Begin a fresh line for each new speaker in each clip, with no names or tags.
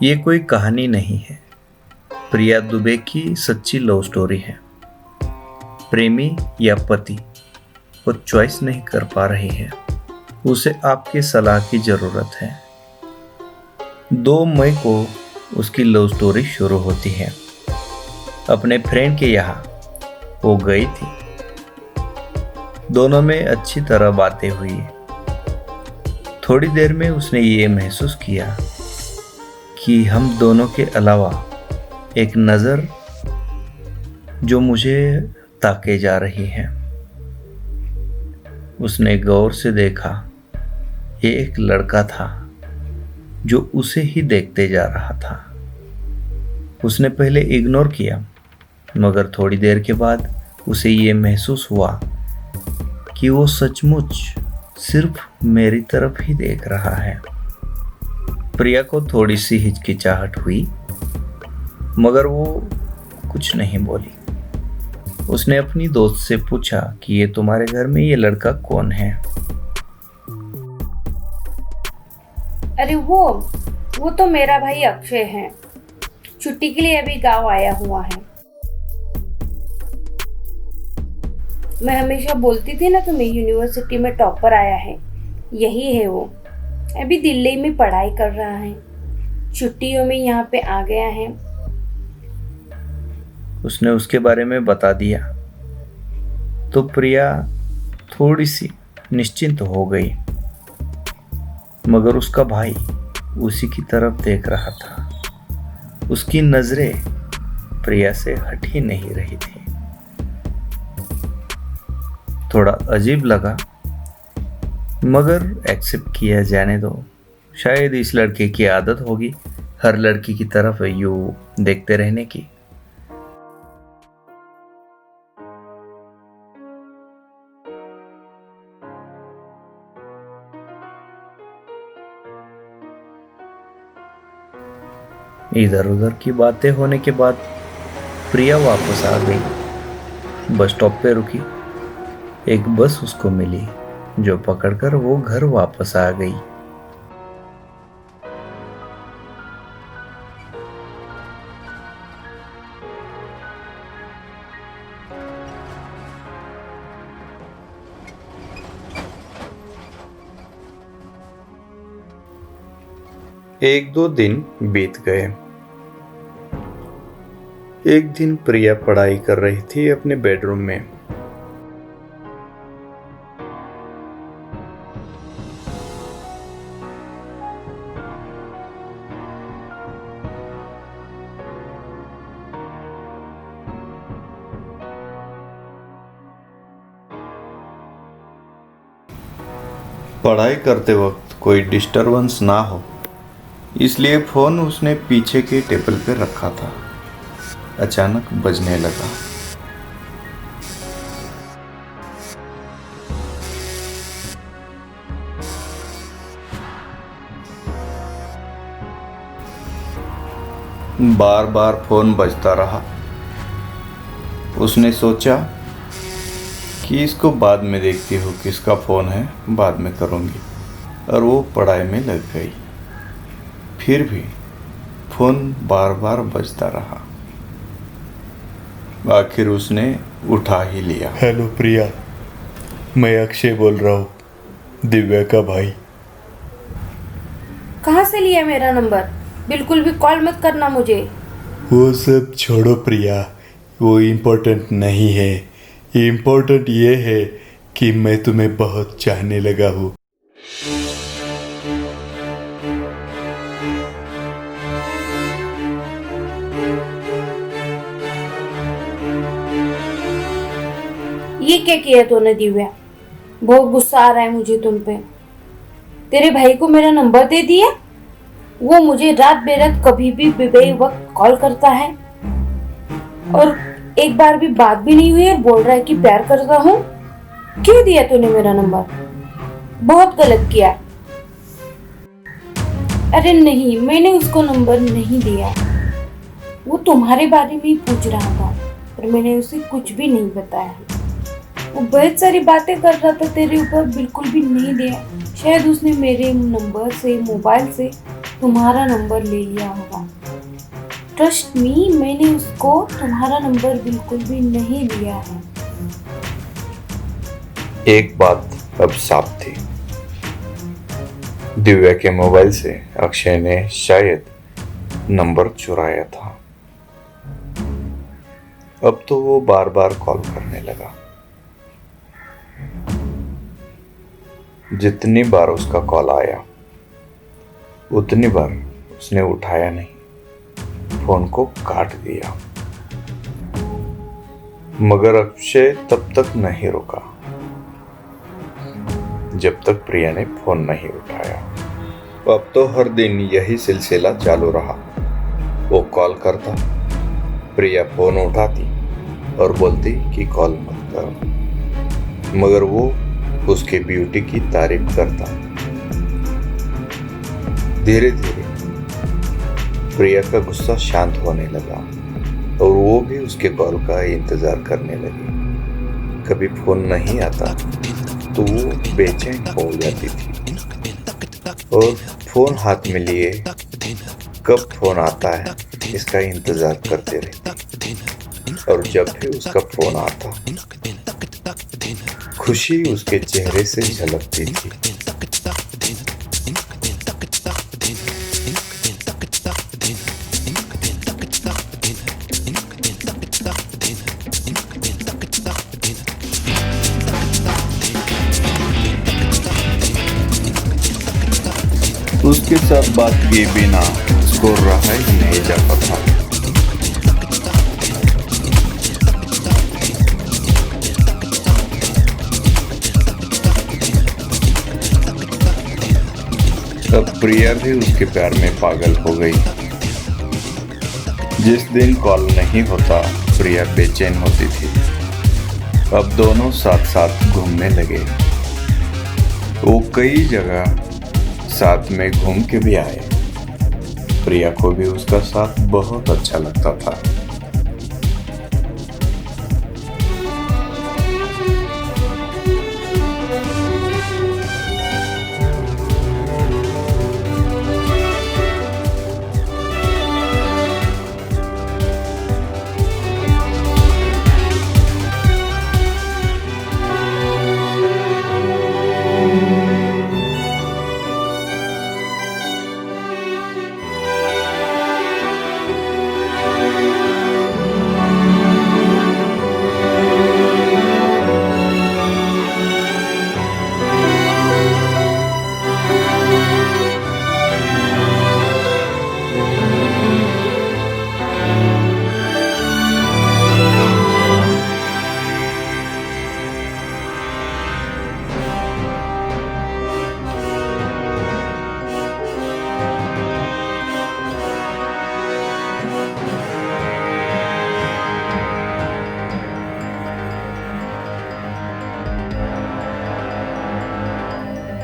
ये कोई कहानी नहीं है, प्रिया दुबे की सच्ची लव स्टोरी है। प्रेमी या पति वो चॉइस नहीं कर पा रही है, उसे आपकी सलाह की ज़रूरत है। 2 मई को उसकी लव स्टोरी शुरू होती है। अपने फ्रेंड के यहाँ वो गई थी। दोनों में अच्छी तरह बातें हुई। थोड़ी देर में उसने ये महसूस किया कि हम दोनों के अलावा एक नज़र जो मुझे ताके जा रही है। उसने गौर से देखा, ये एक लड़का था जो उसे ही देखते जा रहा था। उसने पहले इग्नोर किया, मगर थोड़ी देर के बाद उसे ये महसूस हुआ कि वो सचमुच सिर्फ मेरी तरफ ही देख रहा है। प्रिया को थोड़ी सी हिचकिचाहट हुई, मगर वो कुछ नहीं बोली। उसने अपनी दोस्त से पूछा कि ये तुम्हारे घर में ये लड़का कौन है?
अरे वो तो मेरा भाई अक्षय है। छुट्टी के लिए अभी गांव आया हुआ है। मैं हमेशा बोलती थी ना तुम्हें, यूनिवर्सिटी में टॉपर आया है, यही है वो। अभी दिल्ली में पढ़ाई कर रहा है, छुट्टियों में यहाँ पे आ गया है।
उसने उसके बारे में बता दिया तो प्रिया थोड़ी सी निश्चिंत हो गई, मगर उसका भाई उसी की तरफ देख रहा था। उसकी नजरें प्रिया से हट ही नहीं रही थी। थोड़ा अजीब लगा, मगर एक्सेप्ट किया जाने दो। शायद इस लड़के की आदत होगी हर लड़की की तरफ यूं देखते रहने की। इधर उधर की बातें होने के बाद प्रिया वापस आ गई। बस स्टॉप पे रुकी। एक बस उसको मिली जो पकड़कर वो घर वापस आ गई। एक दो दिन बीत गए। एक दिन प्रिया पढ़ाई कर रही थी अपने बेडरूम में। पढ़ाई करते वक्त कोई डिस्टरबेंस ना हो, इसलिए फ़ोन उसने पीछे के टेबल पर रखा था। अचानक बजने लगा। बार बार फ़ोन बजता रहा। उसने सोचा कि इसको बाद में देखती हूँ, किसका फ़ोन है, बाद में करूँगी, और वो पढ़ाई में लग गई। फिर भी फ़ोन बार बार बजता रहा। आखिर उसने उठा ही लिया।
हेलो प्रिया, मैं अक्षय बोल रहा हूँ, दिव्या का भाई।
कहाँ से लिया मेरा नंबर? बिल्कुल भी कॉल मत करना मुझे।
वो सब छोड़ो प्रिया, वो इम्पोर्टेंट नहीं है। इम्पोर्टेंट ये है कि मैं तुम्हें बहुत चाहने लगा हूँ।
ये क्या किया तूने दिव्या? बहुत गुस्सा आ रहा है मुझे तुम पे। तेरे भाई को मेरा नंबर दे दिया? वो मुझे रात बेरात कभी भी बेवक्त कॉल करता है, और एक बार भी बात भी नहीं हुई और बोल रहा है कि प्यार करता हूँ। क्यों दिया तूने मेरा नंबर? बहुत गलत किया। अरे नहीं, मैंने उसको नंबर नहीं दिया। वो तुम्हारे बारे में ही पूछ रहा था, पर मैंने उसे कुछ भी नहीं बताया। वो बहुत सारी बातें कर रहा था तेरे ऊपर, बिल्कुल भी नहीं दिया। शायद उसने मेरे नंबर से, मोबाइल से तुम्हारा नंबर ले लिया होगा। ट्रस्ट मी, मैंने उसको तुम्हारा नंबर बिल्कुल भी नहीं दिया है।
एक बात अब साफ थी, दिव्या के मोबाइल से अक्षय ने शायद नंबर चुराया था। अब तो वो बार बार कॉल करने लगा। जितनी बार उसका कॉल आया उतनी बार उसने उठाया नहीं, फोन को काट दिया। मगर अक्षय तब तक नहीं रुका जब तक प्रिया ने फोन नहीं उठाया। अब तो हर दिन यही सिलसिला चालू रहा। वो कॉल करता, प्रिया फोन उठाती और बोलती कि कॉल मत करो, मगर वो उसके ब्यूटी की तारीफ करता। धीरे धीरे प्रिया का गुस्सा शांत होने लगा और वो भी उसके कॉल का इंतजार करने लगी। कभी फोन नहीं आता तो वो बेचैन हो जाती थी और फोन हाथ में लिए कब फोन आता है इसका इंतजार करते रहती। और जब भी उसका फोन आता खुशी उसके चेहरे से झलकती थी। उसके साथ बात किए बिना उसको रहा ही नहीं जाता था। अब प्रिया भी उसके प्यार में पागल हो गई। जिस दिन कॉल नहीं होता प्रिया बेचैन होती थी। अब दोनों साथ साथ घूमने लगे। वो कई जगह साथ में घूम के भी आए। प्रिया को भी उसका साथ बहुत अच्छा लगता था।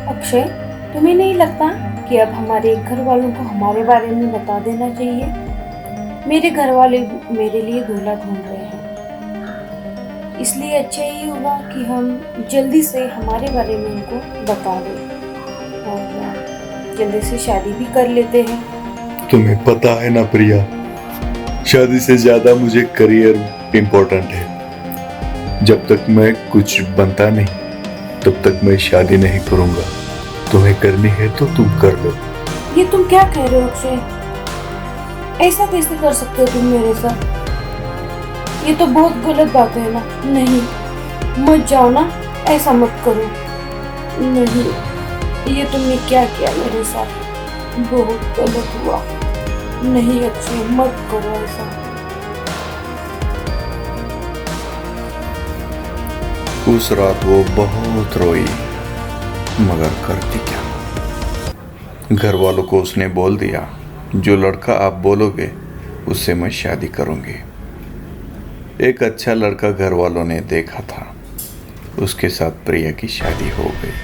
अक्षय, तुम्हें नहीं लगता कि अब हमारे घर वालों को हमारे बारे में बता देना चाहिए? मेरे घर वाले मेरे लिए दूल्हा ढूंढ रहे हैं, इसलिए अच्छा ही होगा कि हम जल्दी से हमारे बारे में उनको बता दें और जल्दी से शादी भी कर लेते हैं।
तुम्हें पता है ना प्रिया, शादी से ज्यादा मुझे करियर इम्पोर्टेंट है। जब तक मैं कुछ बनता नहीं तब तक मैं शादी नहीं करूंगा। तुम्हें करनी है तो तुम कर लो।
ये तुम क्या कह रहे हो अक्षय? ऐसा कैसे कर सकते हो तुम मेरे साथ? ये तो बहुत गलत बात है ना। नहीं, मत जाओ ना, ऐसा मत करो। नहीं, ये तुमने क्या किया मेरे साथ? बहुत गलत हुआ। नहीं अक्षय, मत करो ऐसा।
उस रात वो बहुत रोई, मगर करती क्या। घर वालों को उसने बोल दिया, जो लड़का आप बोलोगे उससे मैं शादी करूंगी। एक अच्छा लड़का घर वालों ने देखा था, उसके साथ प्रिया की शादी हो गई।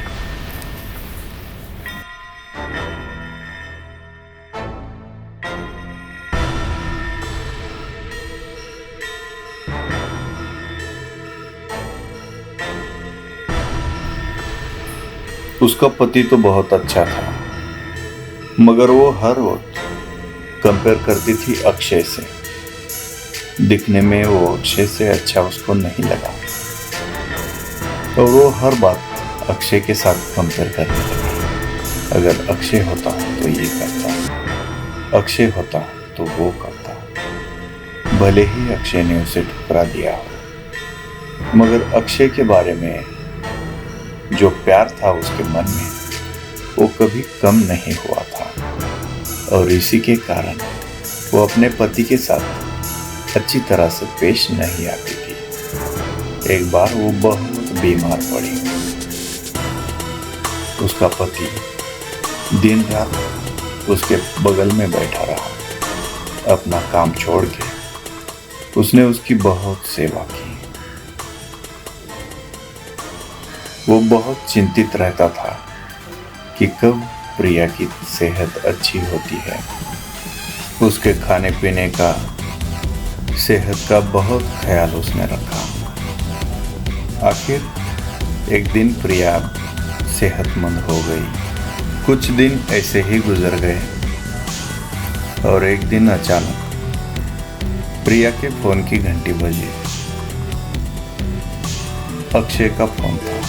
उसका पति तो बहुत अच्छा था, मगर वो हर वक्त कंपेयर करती थी अक्षय से। दिखने में वो अक्षय से अच्छा उसको नहीं लगा और वो हर बात अक्षय के साथ कंपेयर करने लगी। अगर अक्षय होता तो ये करता, अक्षय होता तो वो करता। भले ही अक्षय ने उसे ठुकरा दिया हो, मगर अक्षय के बारे में जो प्यार था उसके मन में वो कभी कम नहीं हुआ था। और इसी के कारण वो अपने पति के साथ अच्छी तरह से पेश नहीं आती थी। एक बार वो बहुत बीमार पड़ी। उसका पति दिन रात उसके बगल में बैठा रहा। अपना काम छोड़ के उसने उसकी बहुत सेवा की। वो बहुत चिंतित रहता था कि कब प्रिया की सेहत अच्छी होती है। उसके खाने पीने का, सेहत का बहुत ख्याल उसने रखा। आखिर एक दिन प्रिया सेहतमंद हो गई। कुछ दिन ऐसे ही गुजर गए और एक दिन अचानक प्रिया के फोन की घंटी बजी। अक्षय का फोन था।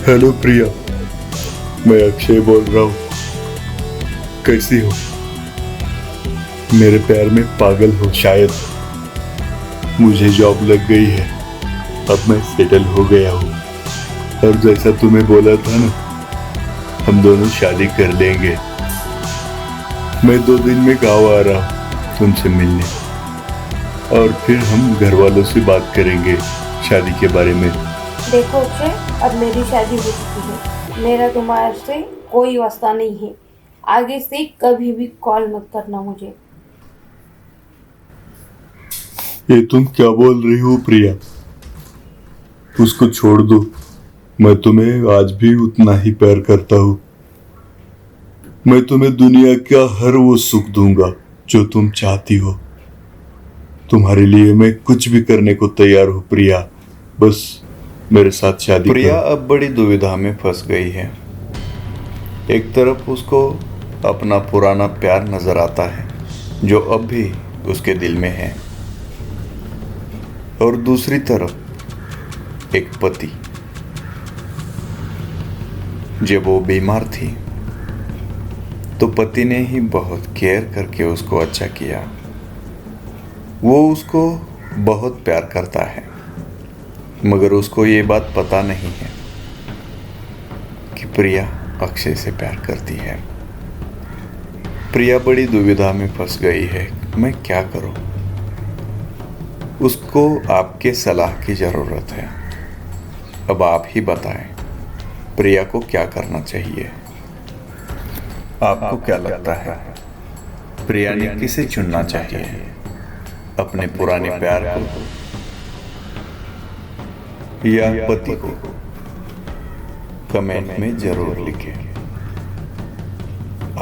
हेलो प्रिया, मैं अक्षय बोल रहा हूँ। कैसी हो? मेरे प्यार में पागल हो शायद। मुझे जॉब लग गई है, अब मैं सेटल हो गया हूँ और जैसा तुम्हें बोला था ना, हम दोनों शादी कर लेंगे। मैं 2 दिन में गाँव आ रहा हूँ तुमसे मिलने और फिर हम घर वालों से बात करेंगे शादी के बारे में।
देखो अक्षय, अब मेरी शादी हो चुकी है। मेरा तुम्हारे से कोई वास्ता नहीं है। आगे से कभी भी कॉल मत करना मुझे।
ये तुम क्या बोल रही हो प्रिया? उसको छोड़ दो। मैं तुम्हें आज भी उतना ही प्यार करता हूँ। मैं तुम्हें दुनिया का हर वो सुख दूंगा जो तुम चाहती हो। तुम्हारे लिए मैं कुछ भी करने को तैयार हूँ प्रिया। बस मेरे साथ शादी
प्रिया
करो।
अब बड़ी दुविधा में फंस गई है। एक तरफ उसको अपना पुराना प्यार नजर आता है जो अब भी उसके दिल में है, और दूसरी तरफ एक पति। जब वो बीमार थी तो पति ने ही बहुत केयर करके उसको अच्छा किया। वो उसको बहुत प्यार करता है, मगर उसको ये बात पता नहीं है कि प्रिया अक्षय से प्यार करती है। प्रिया बड़ी दुविधा में फंस गई है। मैं क्या करूं? उसको आपके सलाह की जरूरत है। अब आप ही बताएं, प्रिया को क्या करना चाहिए? आपको क्या लगता है, प्रिया ने किसे चुनना चाहिए? अपने पुराने प्यार को या पति को? कमेंट में जरूर लिखें।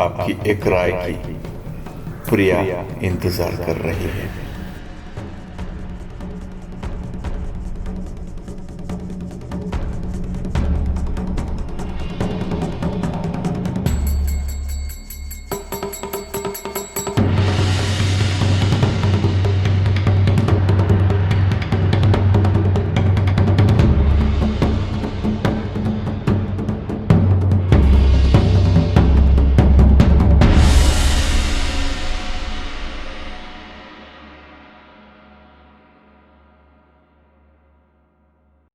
आपकी एक राय की प्रिया इंतजार कर रही है।